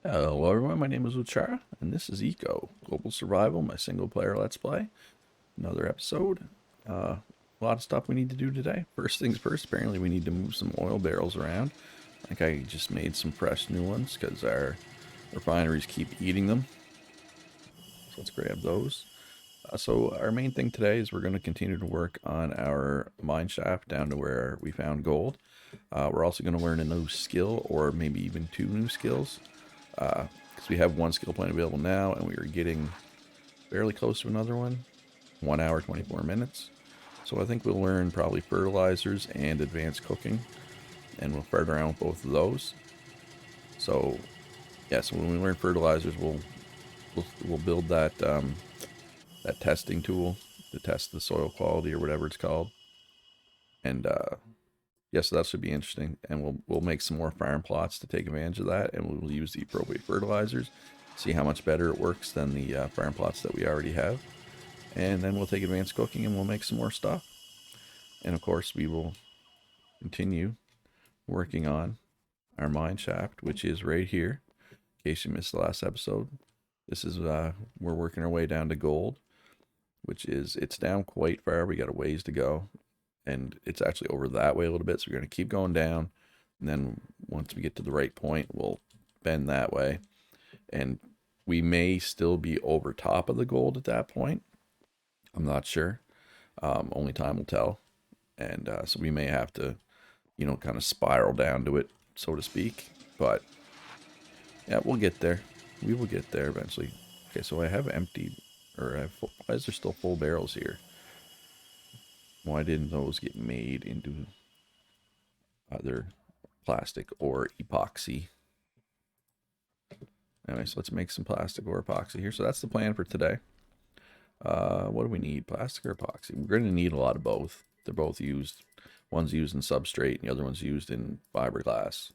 Hello everyone, my name is Uchara, and this is Eco, Global Survival, my single player Let's Play. Another episode. A lot of stuff we need to do today. First things first, apparently we need to move some oil barrels around. I think I just made some fresh new ones because our refineries keep eating them. So let's grab those. So our main thing today is we're going to continue to work on our mine shaft down to where we found gold. We're also going to learn a new skill, or maybe even two new skills. Because we have one skill point available now, and we are getting fairly close to another one. 1 hour, 24 minutes. So I think we'll learn probably fertilizers and advanced cooking, and we'll fart around with both of those. So, yeah, so when we learn fertilizers, we'll build that that testing tool to test the soil quality or whatever it's called. And yeah, so that should be interesting. And we'll make some more farm plots to take advantage of that, and we'll use the appropriate fertilizers, see how much better it works than the farm plots that we already have. And then we'll take advanced cooking and we'll make some more stuff. And of course, we will continue working on our mine shaft, which is right here. In case you missed the last episode, this is we're working our way down to gold, which is it's down quite far. We got a ways to go, and it's actually over that way a little bit. So we're going to keep going down, and then once we get to the right point, we'll bend that way, and we may still be over top of the gold at that point. I'm not sure. Only time will tell. And so we may have to, kind of spiral down to it, so to speak. But yeah, we'll get there. We will get there eventually. Okay, so I have empty, or I have full, why is there still full barrels here? Why didn't those get made into either plastic or epoxy? Anyway, so let's make some plastic or epoxy here. So that's the plan for today. What do we need? Plastic or epoxy? We're going to need a lot of both. They're both used. One's used in substrate, and the other one's used in fiberglass,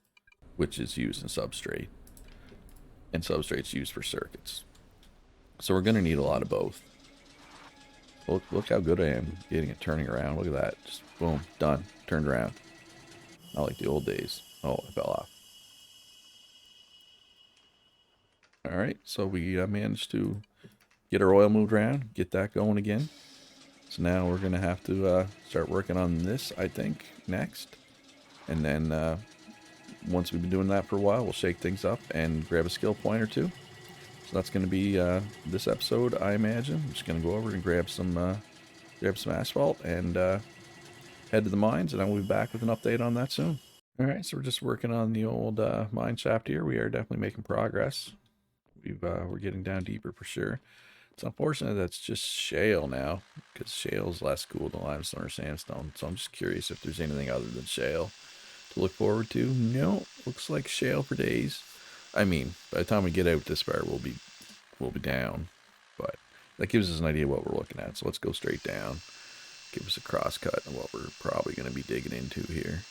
which is used in substrate. And substrate's used for circuits. So we're going to need a lot of both. Look how good I am getting it turning around. Look at that. Just boom, done. Turned around. Not like the old days. Oh, it fell off. Alright, so we managed to get our oil moved around, get that going again. So now we're going to have to start working on this, I think, next. And then once we've been doing that for a while, we'll shake things up and grab a skill point or two. So that's going to be this episode, I imagine. I'm just going to go over and grab some asphalt and head to the mines, and I will be back with an update on that soon. All right, so we're just working on the old mine shaft here. We are definitely making progress. We're getting down deeper for sure. It's unfortunate that's just shale now, because shale's less cool than limestone or sandstone. So I'm just curious if there's anything other than shale to look forward to. No, looks like shale for days. I mean, by the time we get out this far, we'll be down. But that gives us an idea of what we're looking at. So let's go straight down. Give us a cross cut of what we're probably going to be digging into here.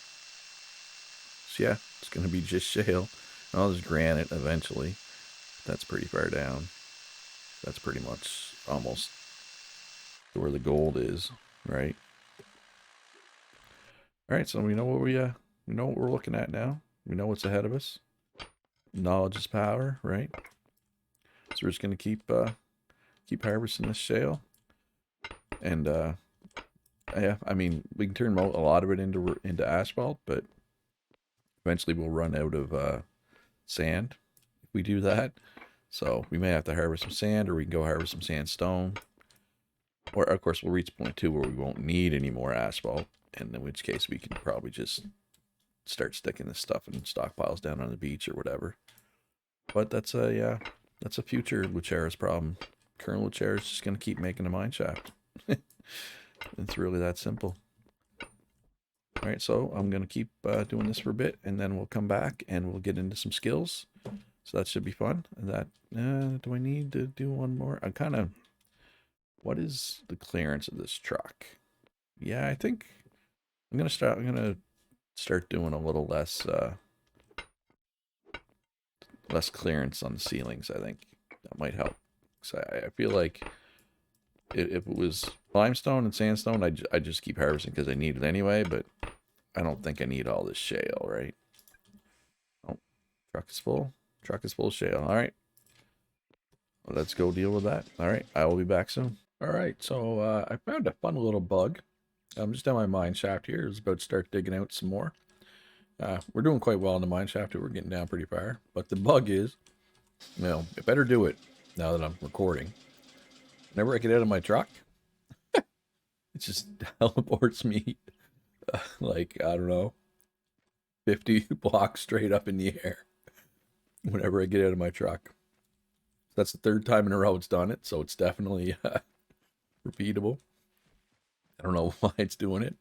So yeah, it's going to be just shale. Oh, there's granite eventually. That's pretty far down. That's pretty much almost where the gold is, right? All right, so we know what we know what we're looking at now. We know what's ahead of us. Knowledge is power, right? So we're just gonna keep harvesting this shale, and yeah, I mean we can turn a lot of it into asphalt, but eventually we'll run out of sand if we do that. So we may have to harvest some sand, or we can go harvest some sandstone. Or, of course, we'll reach point 2 where we won't need any more asphalt, and in which case we can probably just start sticking this stuff in stockpiles down on the beach or whatever. But that's a future Luchera's problem. Current Luchera's just going to keep making a mine shaft. It's really that simple. All right, so I'm going to keep doing this for a bit, and then we'll come back and we'll get into some skills. So that should be fun. That do I need to do one more? I'm kind of... What is the clearance of this truck? Yeah, I think I'm gonna start doing a little less less clearance on the ceilings. I think that might help. So I feel like if it was limestone and sandstone, I just keep harvesting because I need it anyway. But I don't think I need all this shale, right? Oh, truck is full. Truck is full of shale. All right. Well, let's go deal with that. All right. I will be back soon. All right. So I found a fun little bug. I'm just down my mine shaft here. I was about to start digging out some more. We're doing quite well in the mine shaft. We're getting down pretty far. But the bug is, I better do it now that I'm recording. Whenever I get out of my truck, it just teleports me like, I don't know, 50 blocks straight up in the air whenever I get out of my truck. That's the third time in a row it's done it, so it's definitely repeatable. I don't know why it's doing it.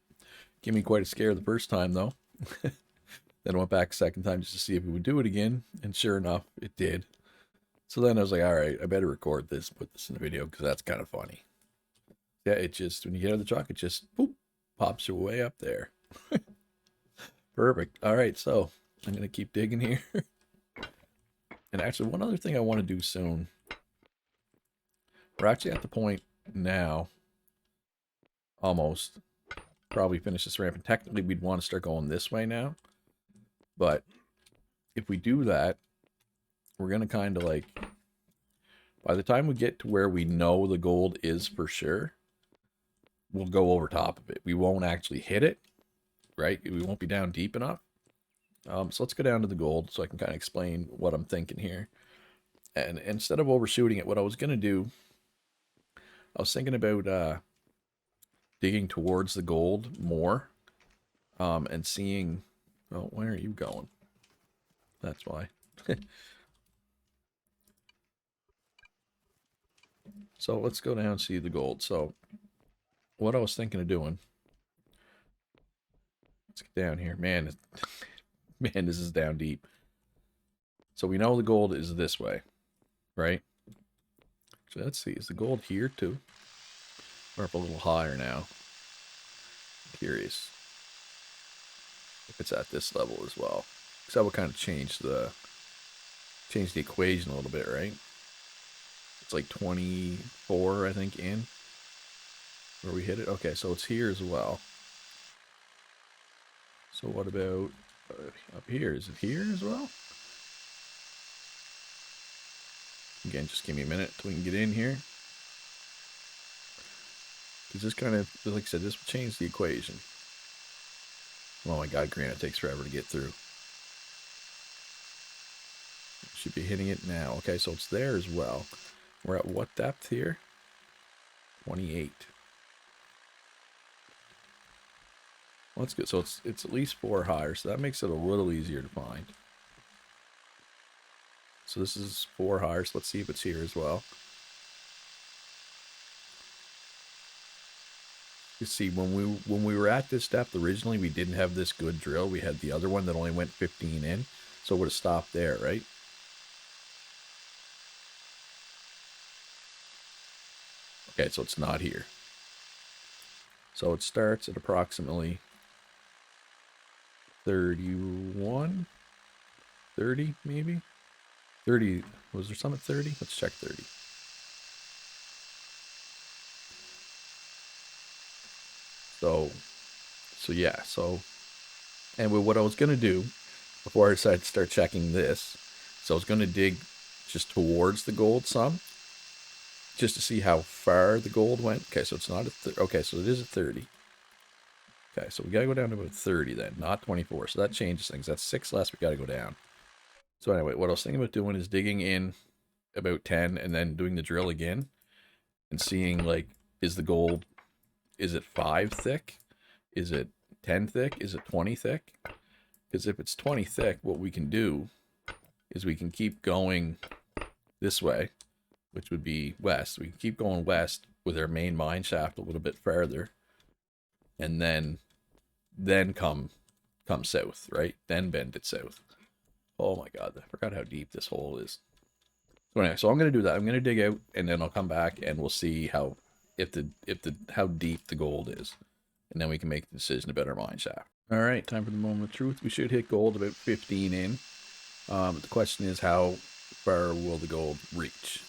Gave me quite a scare the first time, though. Then I went back a second time just to see if it would do it again, and sure enough, it did. So then I was like, all right, I better record this, put this in the video, because that's kind of funny. Yeah, it just, when you get out of the truck, it just, boop, pops your way up there. Perfect. All right, so I'm going to keep digging here. And actually, one other thing I want to do soon. We're actually at the point now, almost, probably finish this ramp. And technically, we'd want to start going this way now. But if we do that, we're going to kind of like, by the time we get to where we know the gold is for sure, we'll go over top of it. We won't actually hit it, right? We won't be down deep enough. So let's go down to the gold so I can kind of explain what I'm thinking here. And instead of overshooting it, what I was going to do, I was thinking about digging towards the gold more and seeing, oh, where are you going? That's why. So let's go down and see the gold. So what I was thinking of doing, let's get down here. Man, man, this is down deep. So we know the gold is this way, right? So let's see, is the gold here too? Or up a little higher now? I'm curious if it's at this level as well. Because that would kind of change the equation a little bit, right? It's like 24, I think, in where we hit it. Okay, so it's here as well. So what about up here? Is it here as well? Again, just give me a minute till we can get in here. Because this kind of, like I said, this will change the equation. Oh my god, granite takes forever to get through. Should be hitting it now. Okay, so it's there as well. We're at what depth here? 28. Well, that's good. So it's at least 4 higher, so that makes it a little easier to find. So this is 4 higher, so let's see if it's here as well. You see, when we were at this depth originally, we didn't have this good drill. We had the other one that only went 15 in, so it would have stopped there, right? Okay, so it's not here. So it starts at approximately 31, 30 maybe? 30, was there some at 30? Let's check 30. So yeah, and what I was going to do before I decided to start checking this, so I was going to dig just towards the gold some, just to see how far the gold went. Okay, so it's not at okay, so it is at 30. Okay, so we got to go down to about 30 then, not 24. So that changes things. That's 6 less we got to go down. So anyway, what I was thinking about doing is digging in about 10 and then doing the drill again and seeing, like, is the gold, is it 5 thick? Is it 10 thick? Is it 20 thick? Because if it's 20 thick, what we can do is we can keep going this way, which would be west. We can keep going west with our main mine shaft a little bit further, and then come south, right? Then bend it south. Oh my god, I forgot how deep this hole is. So anyway, so I'm gonna do that. I'm gonna dig out, and then I'll come back and we'll see how how deep the gold is, and then we can make a decision about our mine shaft. All right, time for the moment of truth. We should hit gold about 15 in. The question is, how far will the gold reach?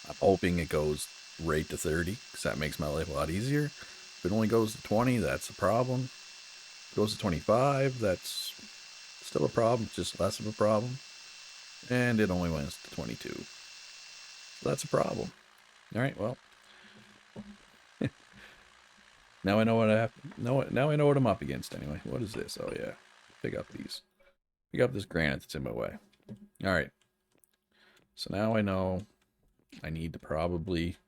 I'm hoping it goes right to 30, because that makes my life a lot easier. If it only goes to 20, that's a problem. If it goes to 25, that's still a problem, just less of a problem. And it only went to 22. So that's a problem. All right, well. Now I know what I have. Now I know what I'm up against anyway. What is this? Oh yeah, pick up these. Pick up this granite that's in my way. All right. So now I know I need to probably.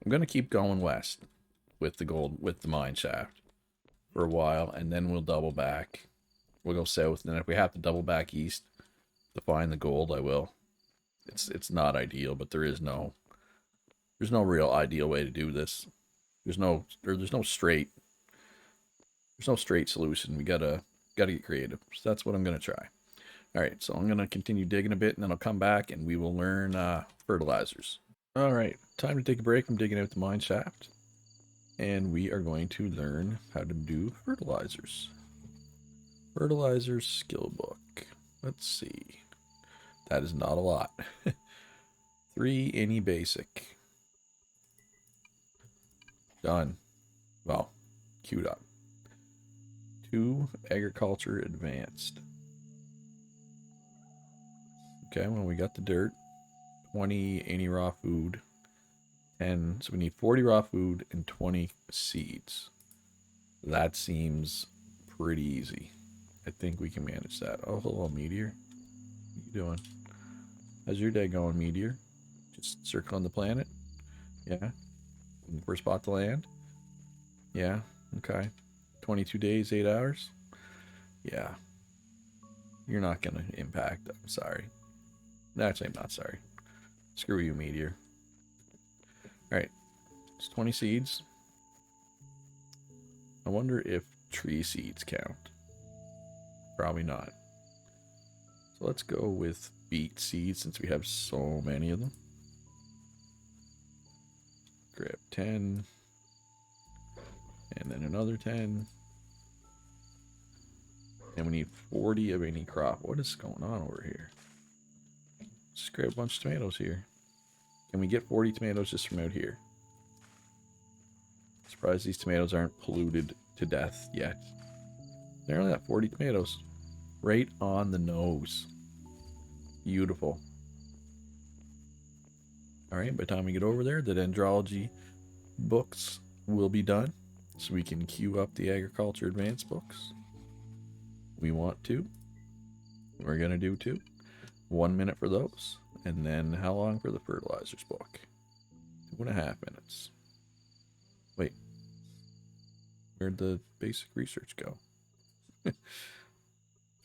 I'm gonna keep going west with the gold with the mine shaft for a while, and then we'll double back. We'll go south, and then if we have to double back east to find the gold, I will. It's not ideal, but there's no real ideal way to do this. There's no straight solution. We gotta get creative. So that's what I'm gonna try. All right, so I'm gonna continue digging a bit, and then I'll come back and we will learn fertilizers. All right, time to take a break. I'm digging out the mine shaft, and we are going to learn how to do fertilizers. Fertilizers skill book. Let's see. That is not a lot. 3 any basic. Done. Well, queued up. 2 agriculture advanced. Okay, well, we got the dirt. 20 any raw food. 10. So we need 40 raw food and 20 seeds. That seems pretty easy. I think we can manage that. Oh, hello, Meteor. What you doing? How's your day going, Meteor? Just circling the planet? Yeah. First spot to land? Yeah. Okay. 22 days, 8 hours? Yeah. You're not going to impact. I'm sorry. Actually, I'm not sorry. Screw you, Meteor. Alright. It's 20 seeds. I wonder if tree seeds count. Probably not. So let's go with beet seeds since we have so many of them. Grab 10. And then another 10. And we need 40 of any crop. What is going on over here? Just grab a bunch of tomatoes here. Can we get 40 tomatoes just from out here? Surprised these tomatoes aren't polluted to death yet. They only got 40 tomatoes. Right on the nose. Beautiful. Alright, by the time we get over there, the dendrology books will be done. So we can queue up the agriculture advanced books. We want to. We're going to do 2. 1 minute for those. And then how long for the fertilizers book? 2.5 minutes. Wait. Where'd the basic research go?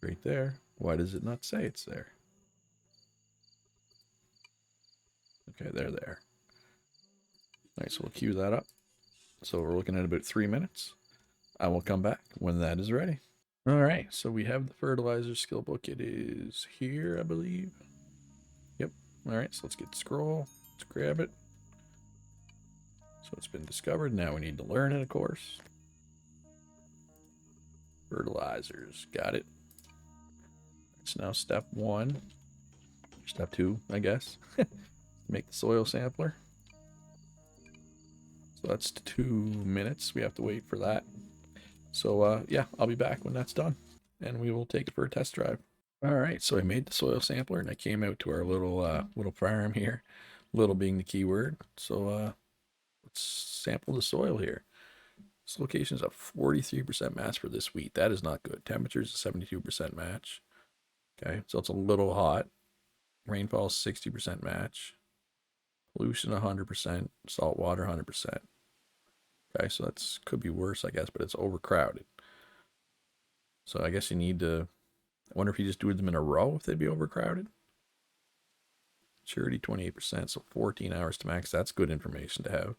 Right there. Why does it not say it's there? Okay, they're there. Alright, so we'll queue that up. So we're looking at about 3 minutes. I will come back when that is ready. Alright, so we have the fertilizer skill book. It is here, I believe. Yep. Alright, so let's get the scroll. Let's grab it. So it's been discovered. Now we need to learn it, of course. Fertilizers. Got it. It's now step 1. Step 2, I guess. Make the soil sampler. So that's 2 minutes. We have to wait for that. So yeah, I'll be back when that's done. And we will take it for a test drive. Alright, so I made the soil sampler and I came out to our little farm here. Little being the key word. So let's sample the soil here. This location is a 43% match for this wheat. That is not good. Temperature is a 72% match. Okay, so it's a little hot. Rainfall is 60% match. Pollution 100%. Salt water 100%. Okay, so that's could be worse, I guess, but it's overcrowded. So I guess you need to. I wonder if you just do them in a row if they'd be overcrowded. Maturity 28%, so 14 hours to max. That's good information to have.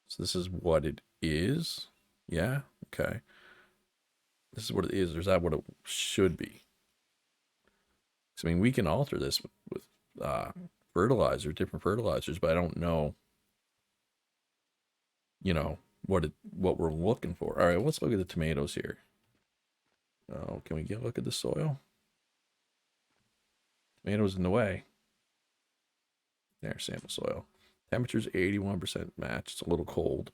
So this is what it is. Yeah, okay. This is what it is. Or is that what it should be? So, I mean, we can alter this with fertilizers, different fertilizers, but I don't know, you know, what we're looking for. All right, let's look at the tomatoes here. Oh, can we get a look at the soil? Tomatoes in the way. There, sample soil. Temperature's 81% match. It's a little cold.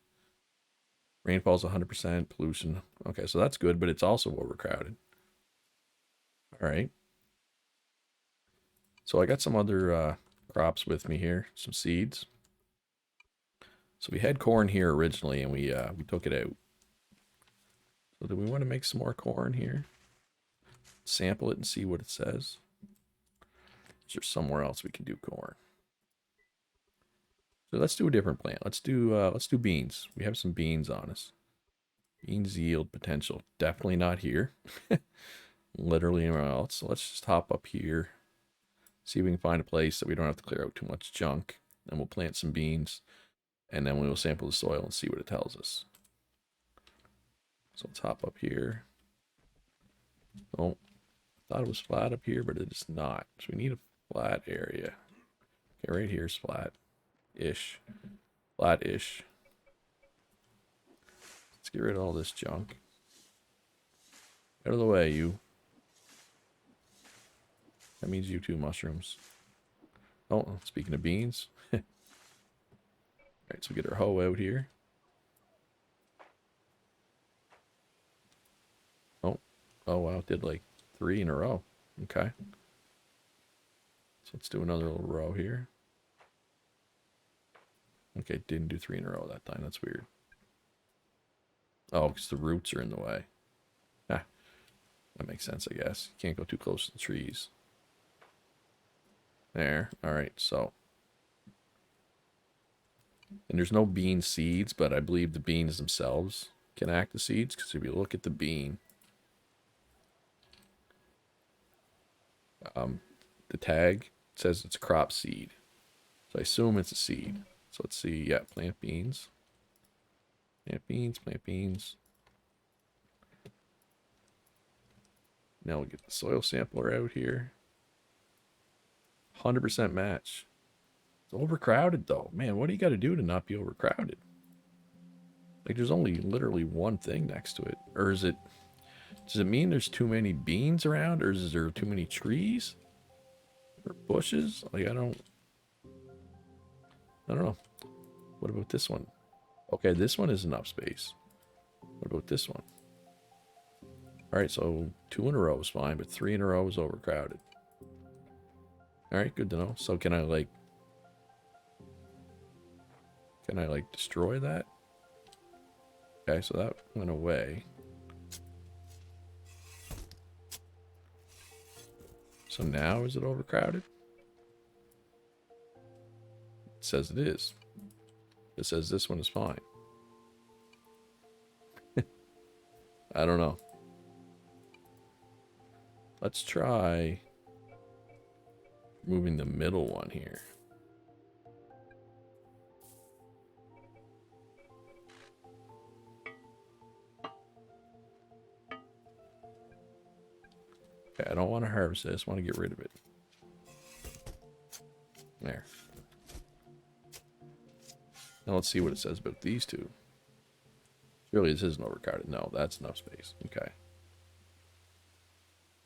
Rainfall's 100%. Pollution. Okay, so that's good, but it's also overcrowded. All right. So I got some other crops with me here, some seeds. So we had corn here originally, and we took it out. So do we want to make some more corn here? Sample it and see what it says. Is there somewhere else we can do corn? So let's do a different plant. Let's do beans. We have some beans on us. Beans yield potential. Definitely not here. Literally anywhere else. So let's just hop up here. See if we can find a place that we don't have to clear out too much junk. And we'll plant some beans. And then we will sample the soil and see what it tells us. So let's hop up here. Oh, I thought it was flat up here, but it is not. So we need a flat area. Okay, right here is flat-ish. Flat-ish. Let's get rid of all this junk. Out of the way, you. That means you too, mushrooms. Oh, speaking of beans. Alright, so we get our hoe out here. Oh wow, it did like 3 in a row. Okay. So let's do another little row here. Okay, didn't do 3 in a row that time. That's weird. Oh, because the roots are in the way. Ah, that makes sense, I guess. You can't go too close to the trees. There. Alright, so. And there's no bean seeds, but I believe the beans themselves can act as seeds, because if you look at the bean, the tag says it's a crop seed. So I assume it's a seed. So let's see. Yeah, plant beans. Plant beans, plant beans. Now we'll get the soil sampler out here. 100% match. It's overcrowded though. Man, what do you got to do to not be overcrowded? Like there's only literally one thing next to it. Or is it... Does it mean there's too many beans around? Or is there too many trees? Or bushes? Like, I don't know. What about this one? Okay, this one is enough space. What about this one? Alright, so 2 in a row is fine, but 3 in a row is overcrowded. Alright, good to know. So can I like destroy that? Okay, so that went away. So now is it overcrowded? It says it is. It says this one is fine. I don't know. Let's try moving the middle one here. Okay, I don't want to harvest it. I just want to get rid of it. There. Now let's see what it says about these two. Surely this isn't overcrowded. No, that's enough space. Okay.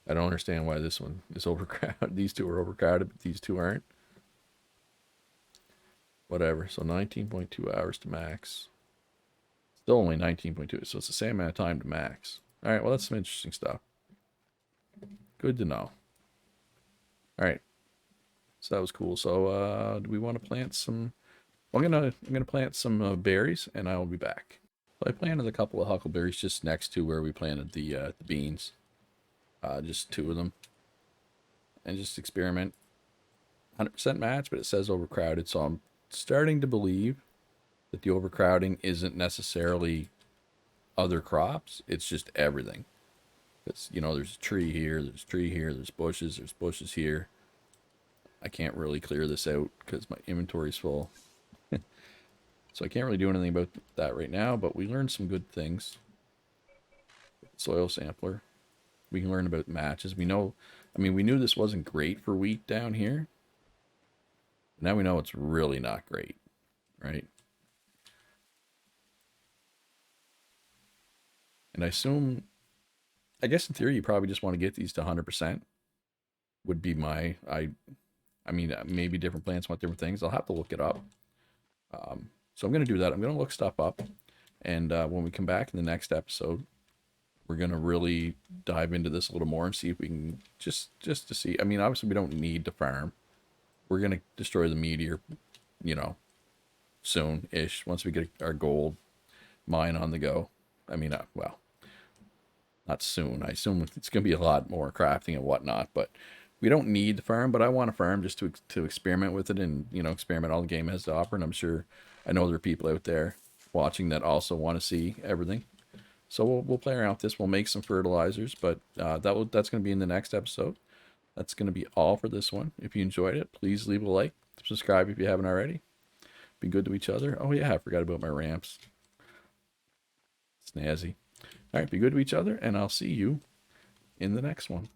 I don't understand why this one is overcrowded. These two are overcrowded, but these two aren't. Whatever. So 19.2 hours to max. Still only 19.2, so it's the same amount of time to max. Alright, well that's some interesting stuff. Good to know. Alright. So that was cool. So do we want to plant some... Well, I'm gonna plant some berries, and I will be back. So I planted a couple of huckleberries just next to where we planted the beans. Just 2 of them. And just experiment. 100% match, but it says overcrowded, so I'm starting to believe that the overcrowding isn't necessarily other crops, it's just everything. It's, you know, there's a tree here, there's a tree here, there's bushes here. I can't really clear this out because my inventory's full. So I can't really do anything about that right now, but we learned some good things. Soil sampler. We can learn about matches. We know, I mean, we knew this wasn't great for wheat down here. Now we know it's really not great, right? And I assume, I guess in theory, you probably just want to get these to 100%. Would be my, I mean, maybe different plants want different things. I'll have to look it up. So I'm going to do that. I'm going to look stuff up. And when we come back in the next episode, we're gonna really dive into this a little more and see if we can just to see. I mean, obviously we don't need to farm. We're gonna destroy the meteor, you know, soon-ish once we get our gold mine on the go. I mean, well, not soon. I assume it's gonna be a lot more crafting and whatnot, but we don't need to farm. But I want to farm just to experiment with it and experiment all the game has to offer. And I'm sure I know there are people out there watching that also want to see everything. So we'll play around with this. We'll make some fertilizers, but that's going to be in the next episode. That's going to be all for this one. If you enjoyed it, please leave a like, subscribe if you haven't already. Be good to each other. Oh yeah, I forgot about my ramps. Snazzy. All right, be good to each other, and I'll see you in the next one.